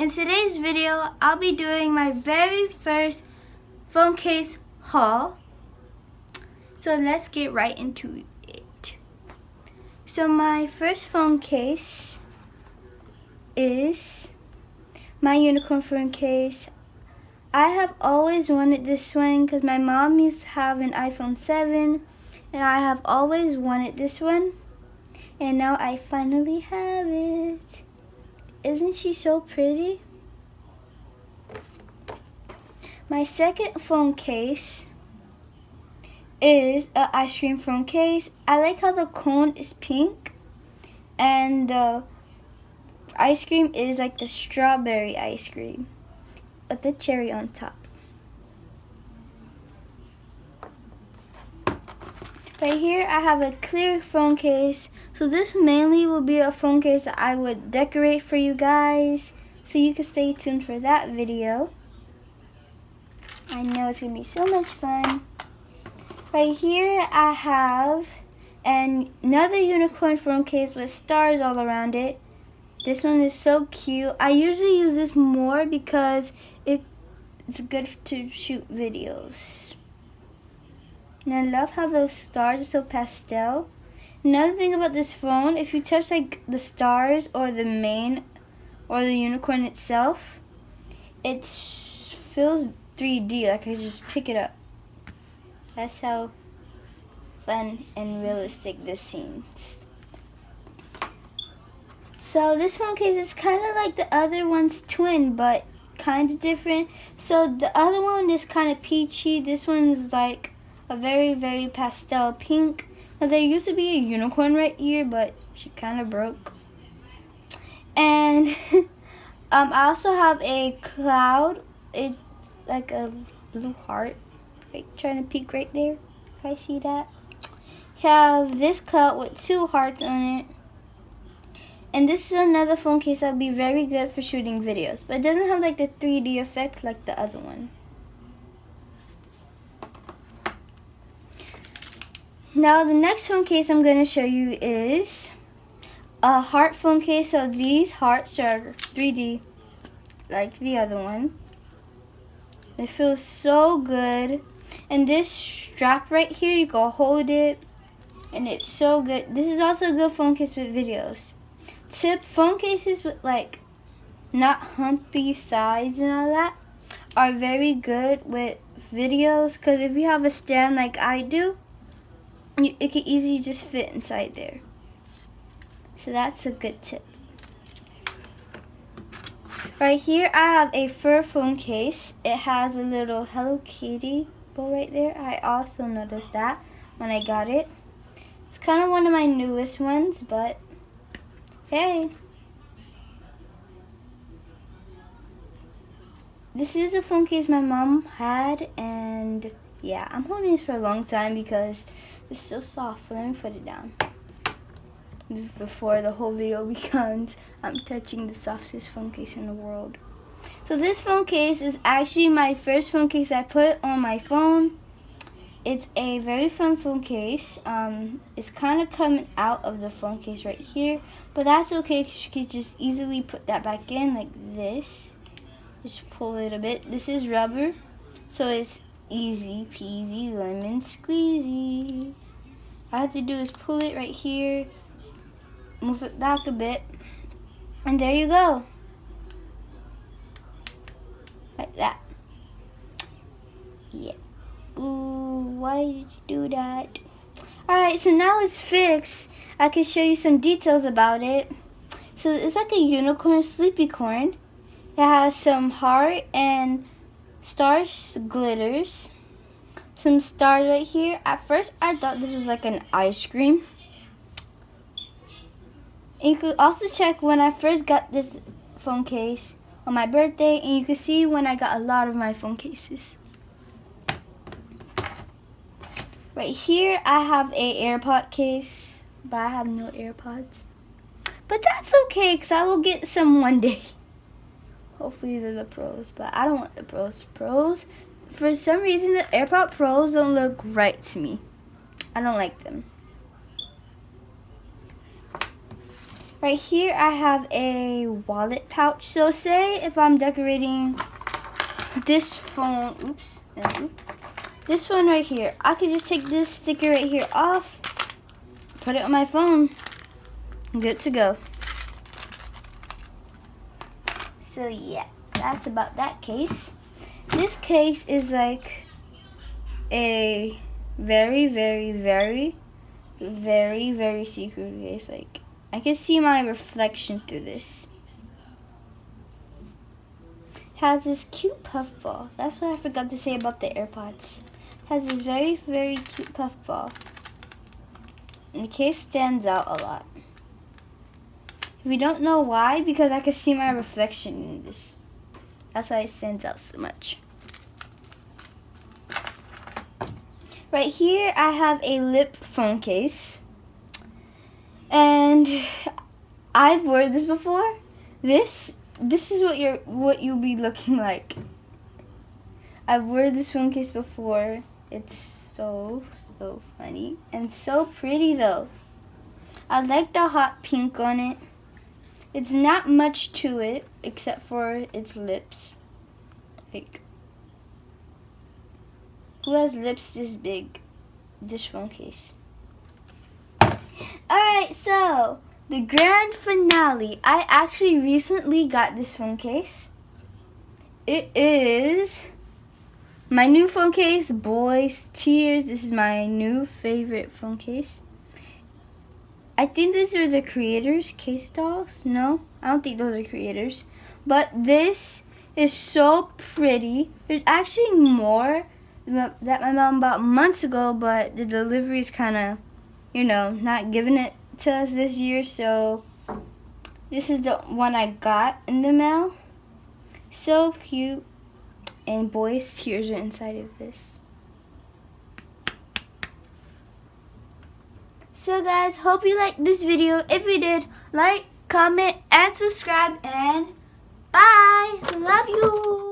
in today's video, I'll be doing my very first phone case haul. So let's get right into it. So my first phone case is my unicorn phone case. I have always wanted this one because my mom used to have an iPhone 7 and I have always wanted this one. And now I finally have it. Isn't she so pretty? My second phone case is an ice cream phone case. I like how the cone is pink and the ice cream is like the strawberry ice cream with the cherry on top. Right here I have a clear phone case. So this mainly will be a phone case that I would decorate for you guys. So you can stay tuned for that video. I know it's going to be so much fun. Right here I have another unicorn phone case with stars all around it. This one is so cute. I usually use this more because it's good to shoot videos. And I love how those stars are so pastel. Another thing about this phone, if you touch like the stars or the mane or the unicorn itself, it feels 3D, like I just pick it up. That's how fun and realistic this seems. So this phone case is kind of like the other one's twin, but kind of different. So the other one is kind of peachy. This one's like a very, very pastel pink. Now there used to be a unicorn right here, but she kind of broke. And I also have a cloud. It's like a blue heart, like trying to peek right there. If I see that, have this cloud with 2 hearts on it. And this is another phone case that would be very good for shooting videos, but it doesn't have like the 3D effect like the other one. Now the next phone case I'm going to show you is a heart phone case. So these hearts are 3D like the other one. They feel so good. And this strap right here, you can hold it and it's so good. This is also a good phone case with videos. Tip, phone cases with like not humpy sides and all that are very good with videos, because if you have a stand like I do, it can easily just fit inside there. So that's a good tip. Right here I have a fur phone case. It has a little Hello Kitty bow right there. I also noticed that when I got it. It's kind of one of my newest ones, but hey. This is a phone case my mom had, and yeah, I'm holding this for a long time because it's so soft. But let me put it down before the whole video becomes I'm touching the softest phone case in the world. So this phone case is actually my first phone case I put on my phone. It's a very fun phone case. It's kind of coming out of the phone case right here, but that's okay because you can just easily put that back in like this. Just pull it a bit. This is rubber, so it's easy peasy lemon squeezy. All I have to do is pull it right here, move it back a bit, and there you go. Like that. Yeah. Ooh, why did you do that? Alright, so now it's fixed. I can show you some details about it. So it's like a unicorn, sleepy corn. It has some heart and stars, glitters. Some stars right here. At first I thought this was like an ice cream. And you could also check when I first got this phone case on my birthday, and you can see when I got a lot of my phone cases. Right here I have a AirPod case, but I have no AirPods. But that's okay, because I will get some one day. Hopefully they're the Pros, but I don't want the Pros. For some reason the AirPod Pros don't look right to me. I don't like them. Right here I have a wallet pouch. So say if I'm decorating this phone, this one right here, I could just take this sticker right here off, put it on my phone, good to go. So yeah, that's about that case. This case is like a very, very, very, very, very secret case. Like, I can see my reflection through this. Has this cute puffball. That's what I forgot to say about the AirPods. Has this very, very cute puffball. And the case stands out a lot. We don't know why, because I can see my reflection in this. That's why it stands out so much. Right here, I have a lip phone case. And I've worn this before. This is what you'll be looking like. I've worn this phone case before. It's so funny and so pretty though. I like the hot pink on it. It's not much to it except for its lips. Like, who has lips this big? This phone case. Alright, so the grand finale. I actually recently got this phone case. It is my new phone case, Boys Tears. This is my new favorite phone case. I think these are the creators' case dolls. No, I don't think those are creators. But this is so pretty. There's actually more that my mom bought months ago, but the delivery is kind of, not giving it to us this year. So this is the one I got in the mail. So cute. And Boys Tears are inside of this. So guys, hope you liked this video. If you did, like, comment, and subscribe, and bye. Love you.